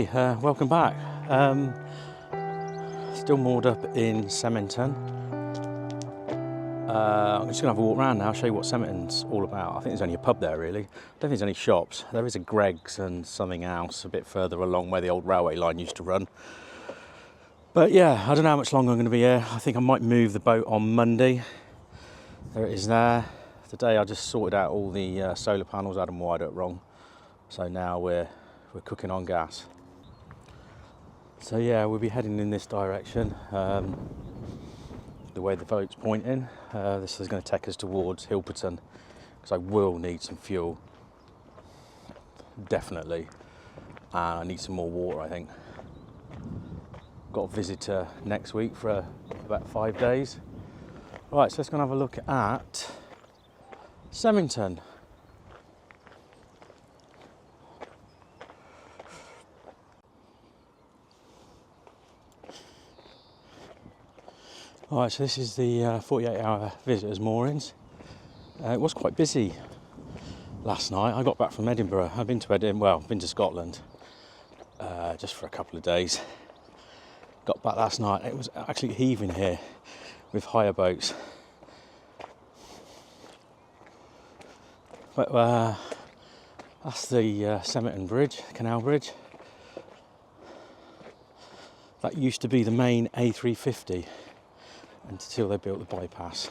Okay, welcome back. Still moored up in Semington. I'm just going to have a walk around now, show you what Semington's all about. I think there's only a pub there really. I don't think there's any shops. There is a Greggs and something else a bit further along where the old railway line used to run. But yeah, I don't know how much longer I'm going to be here. I think I might move the boat on Monday. There it is there. Today I just sorted out all the solar panels, I had them wired up wrong. So now we're cooking on gas. So yeah, we'll be heading in this direction. The way the boat's pointing, this is going to take us towards Hilperton, because I will need some fuel, definitely, and I need some more water. I think got a visitor next week for about 5 days. Right, so let's go and have a look at Semington. Alright, so this is the 48-hour visitors moorings. It was quite busy last night. I got back from Edinburgh. I've been to Scotland just for a couple of days. Got back last night. It was actually heaving here with hire boats. But that's the Semington Bridge, Canal Bridge. That used to be the main A350. Until they built the bypass.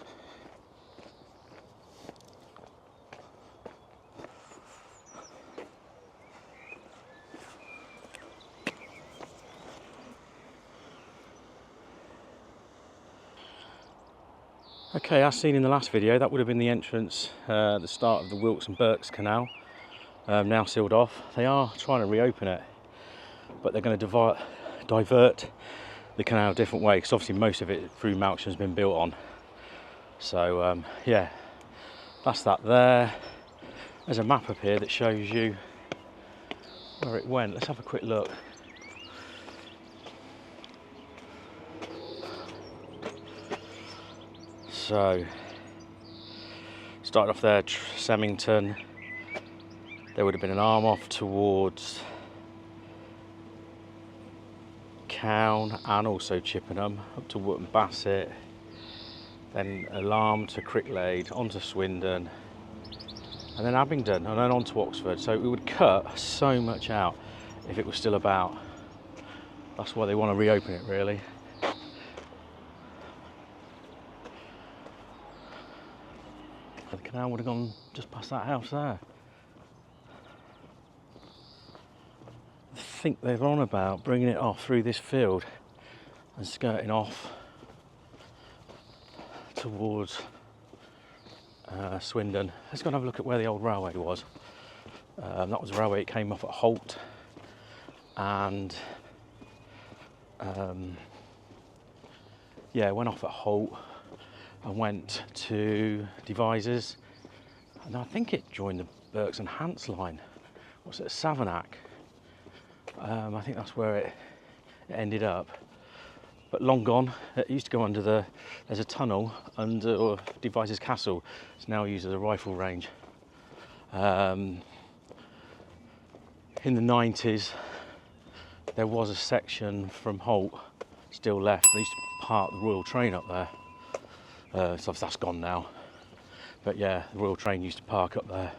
Okay, as seen in the last video, that would have been the entrance, the start of the Wilts Berks Canal, now sealed off. They are trying to reopen it, but they're going to divert the canal a different way, because obviously most of it through Melksham has been built on. So yeah, that's that there. There's a map up here that shows you where it went. Let's have a quick look. So started off there, Semington. There would have been an arm off towards Cown and also Chippenham up to Wootton Bassett, then Alarm to Cricklade, on to Swindon, and then Abingdon, and then on to Oxford. So it would cut so much out if it was still about. That's why they want to reopen it, really. The canal would have gone just past that house there. I think they're on about bringing it off through this field and skirting off towards Swindon. Let's go and have a look at where the old railway was. That was the railway. It came off at Holt and yeah, it went off at Holt and went to Devizes, and I think it joined the Berks and Hants line. What's it, Savernake? I think that's where it ended up, but long gone. It used to go under there's a tunnel under Devizes Castle. It's now used as a rifle range. In the 90s there was a section from Holt still left. They used to park the Royal Train up there, so that's gone now, but yeah, the Royal Train used to park up there.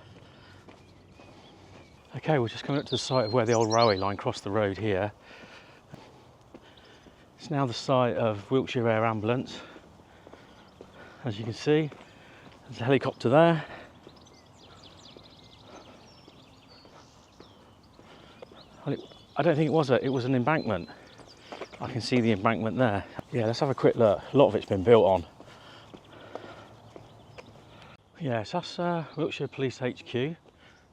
Okay, we're just coming up to the site of where the old railway line crossed the road here. It's now the site of Wiltshire Air Ambulance. As you can see, there's a helicopter there. I don't think it was it was an embankment. I can see the embankment there. Yeah, let's have a quick look. A lot of it's been built on. Yes, that's Wiltshire Police HQ.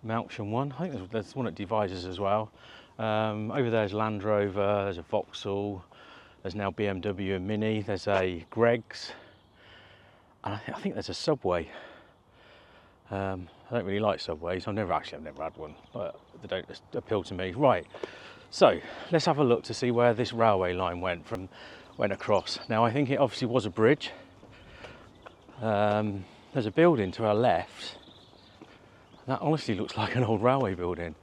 Melksham one. I think there's one at Devizes as well. Over there's Land Rover, there's a Vauxhall, there's now BMW and Mini, there's a Greggs, and I think there's a Subway. I don't really like Subways. I've never had one, but they don't appeal to me. Right, so let's have a look to see where this railway line went across. Now I think it obviously was a bridge. There's a building to our left. That honestly looks like an old railway building.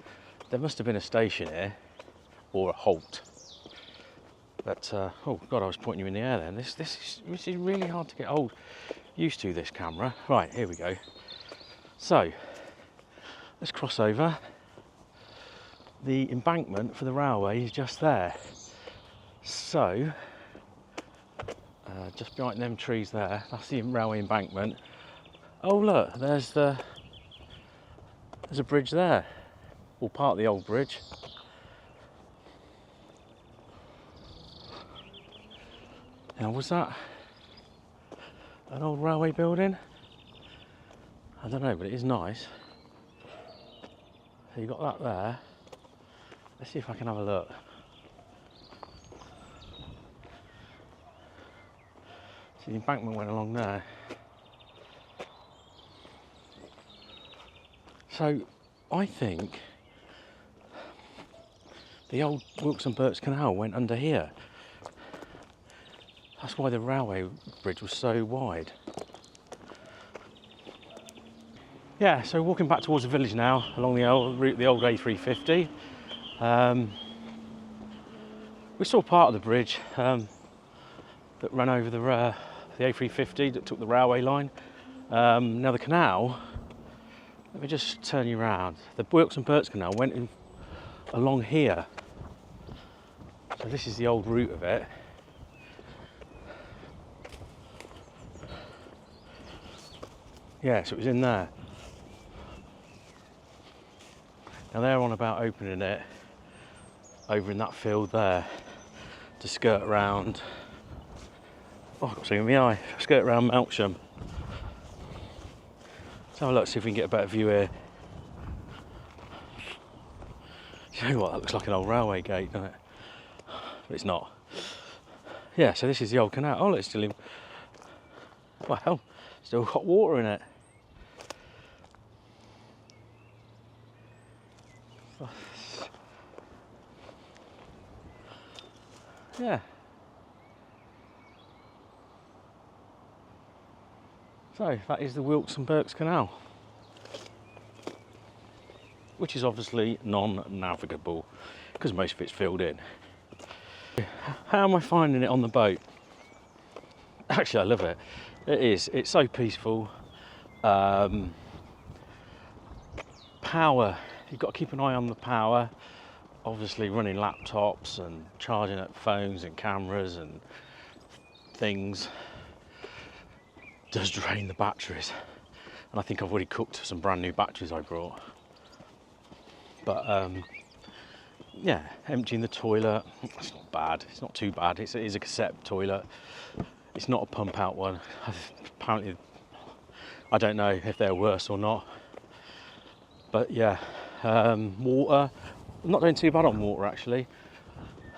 There must have been a station here. or a halt. But oh god, I was pointing you in the air then. This is really hard to get used to, this camera. Right, here we go. So let's cross over. The embankment for the railway is just there. So just behind them trees there, that's the railway embankment. Oh look, there's a bridge there, or part of the old bridge. Now, was that an old railway building? I don't know, but it is nice. So you got that there. Let's see if I can have a look. So the embankment went along there. So I think the old Wilts Berks Canal went under here. That's why the railway bridge was so wide. Yeah, so walking back towards the village now along the old route, the old A350. We saw part of the bridge that ran over the A350 that took the railway line. Now the canal, let me just turn you around. The Wilts Berks Canal went in along here. So this is the old route of it. Yeah, so it was in there. Now they're on about opening it over in that field there to skirt around. Oh, I've got something in my eye. Skirt around Melksham. Let's have a look, see if we can get a better view here. You know what, that looks like an old railway gate, doesn't it? But it's not. Yeah, so this is the old canal. Oh, look, it's still in. Well, still got water in it. Yeah. So that is the Wilts Berks Canal, which is obviously non-navigable because most of it's filled in. How am I finding it on the boat? Actually, I love it. It is. It's so peaceful. Power. You've got to keep an eye on the power. Obviously, running laptops and charging up phones and cameras and things does drain the batteries. And I think I've already cooked some brand new batteries I brought. But yeah, emptying the toilet. It's not bad. It's not too bad. It is a cassette toilet. It's not a pump out one. Apparently, I don't know if they're worse or not. But yeah, water. I'm not doing too bad on water actually.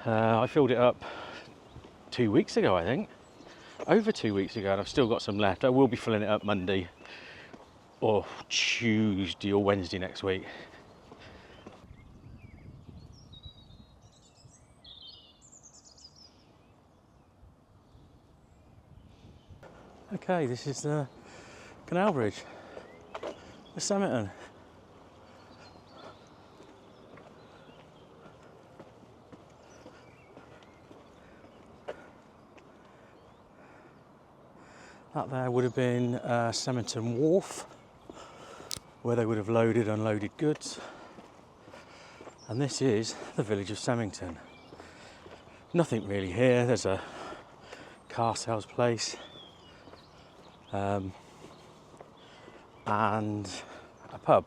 I filled it up 2 weeks ago, I think. Over 2 weeks ago, and I've still got some left. I will be filling it up Monday or Tuesday or Wednesday next week. Okay, this is the canal bridge, the Semington. That there would have been Semington Wharf, where they would have loaded, unloaded goods. And this is the village of Semington. Nothing really here. There's a car sales place and a pub.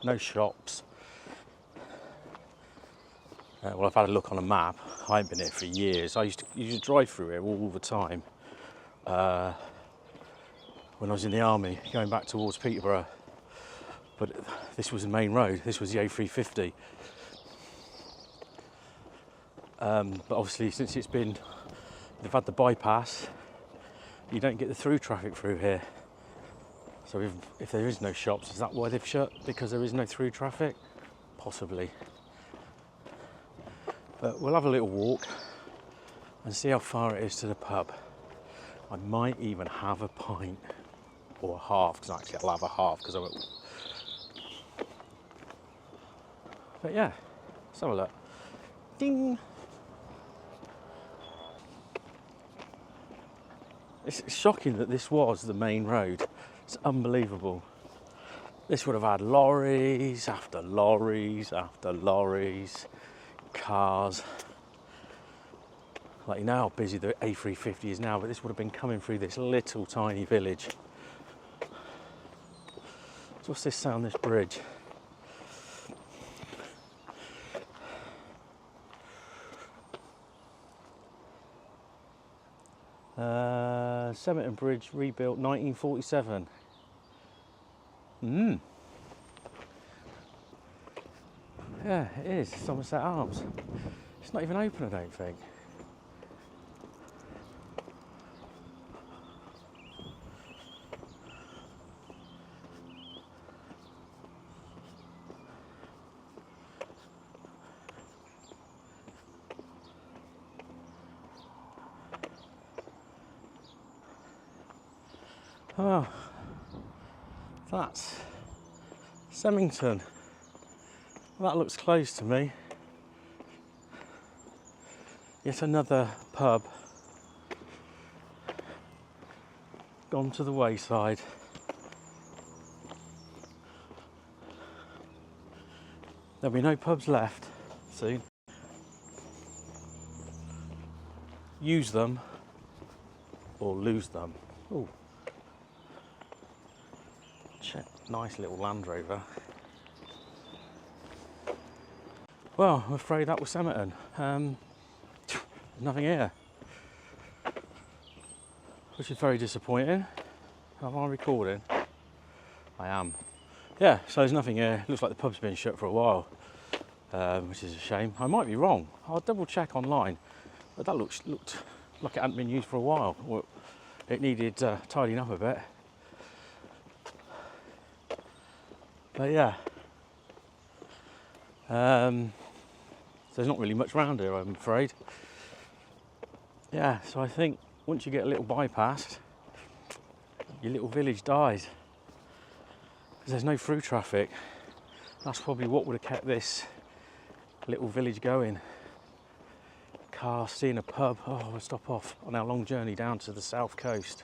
No shops. Well, I've had a look on a map. I haven't been here for years. I used to drive through here all the time. When I was in the army, going back towards Peterborough, but this was the main road. This was the A350. But obviously, since they've had the bypass, you don't get the through traffic through here. So if there is no shops, is that why they've shut? Because there is no through traffic? Possibly. But we'll have a little walk and see how far it is to the pub. I might even have a pint or a half, because actually I'll have a half because I won't. But yeah, have a look. Ding! It's shocking that this was the main road. It's unbelievable. This would have had lorries after lorries after lorries, cars. Like, you know how busy the A350 is now, but this would have been coming through this little tiny village. So what's this say on this bridge? Semington Bridge rebuilt 1947. Yeah, it is. Somerset Arms. It's not even open, I don't think. Oh, that's Semington. That looks close to me. Yet another pub gone to the wayside. There'll be no pubs left soon. Use them or lose them. Ooh. Check, nice little Land Rover. Well, I'm afraid that was Semington. Nothing here, which is very disappointing. Am I recording? I am. Yeah, so there's nothing here. Looks like the pub's been shut for a while, which is a shame. I might be wrong. I'll double check online, but that looked like it hadn't been used for a while. Well, it needed tidying up a bit. But yeah, there's not really much around here, I'm afraid. Yeah, so I think once you get a little bypassed, your little village dies. Because there's no through traffic. That's probably what would have kept this little village going. Car, seeing a pub, oh, we'll stop off on our long journey down to the south coast.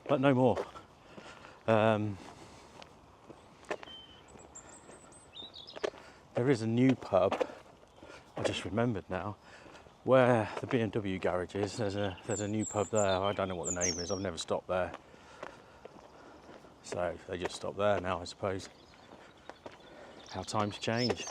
But no more. There is a new pub, I just remembered now, where the BMW garage is. There's a new pub there. I don't know what the name is. I've never stopped there. So they just stop there now, I suppose. How times change.